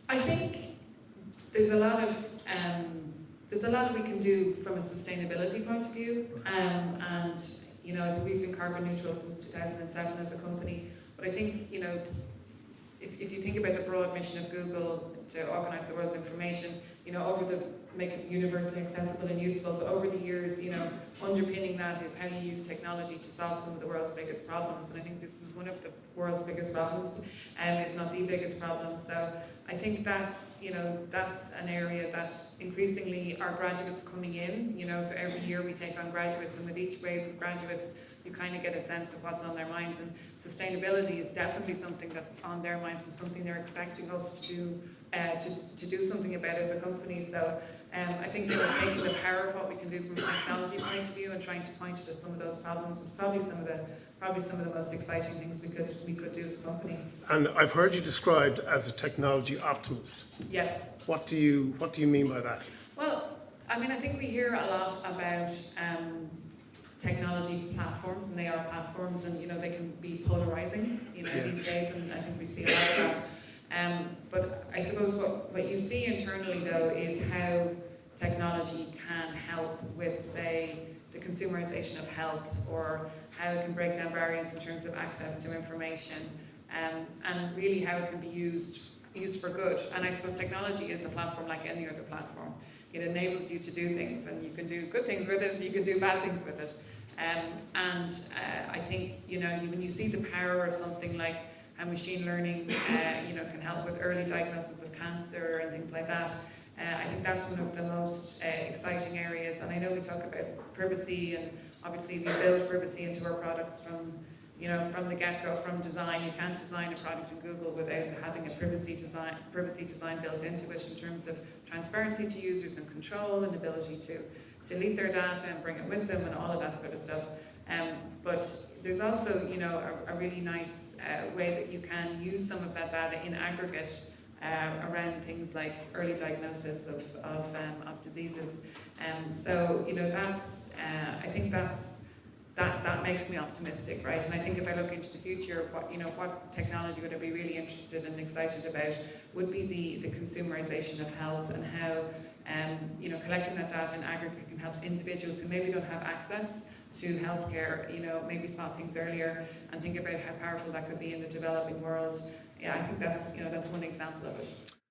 I think there's a lot of we can do from a sustainability point of view, and I think we've been carbon neutral since 2007 as a company. But I think if you think about the broad mission of Google to organise the world's information, make it universally accessible and useful, but over the years, underpinning that is how you use technology to solve some of the world's biggest problems. And I think this is one of the world's biggest problems, if not the biggest problem. So I think that's an area that increasingly our graduates coming in, so every year we take on graduates, and with each wave of graduates, you kind of get a sense of what's on their minds. And sustainability is definitely something that's on their minds and something they're expecting us to do something about as a company. So I think taking the power of what we can do from a technology point of view and trying to point it at some of those problems is probably some of the most exciting things we could do as a company. And I've heard you described as a technology optimist. Yes. What do you mean by that? Well, I think we hear a lot about technology platforms, and they are platforms, and they can be polarizing, these days, and I think we see a lot of that. But I suppose what you see internally, though, is how technology can help with, say, the consumerization of health, or how it can break down barriers in terms of access to information, and really how it can be used for good. And I suppose technology is a platform like any other platform. It enables you to do things, and you can do good things with it, you can do bad things with it. I think, when you see the power of something like how machine learning, can help with early diagnosis of cancer and things like that, I think that's one of the most exciting areas. And I know we talk about privacy, and obviously we build privacy into our products from the get-go, from design. You can't design a product in Google without having a privacy design built into it, in terms of transparency to users and control and ability to delete their data and bring it with them and all of that sort of stuff. But there's also, a really nice way that you can use some of that data in aggregate around things like early diagnosis of diseases. So I think that makes me optimistic, right? And I think if I look into the future, what technology would I be really interested and excited about would be the consumerization of health, and how collecting that data in aggregate can help individuals who maybe don't have access to healthcare, maybe spot things earlier and think about how powerful that could be in the developing world. Yeah, I think that's one example of it.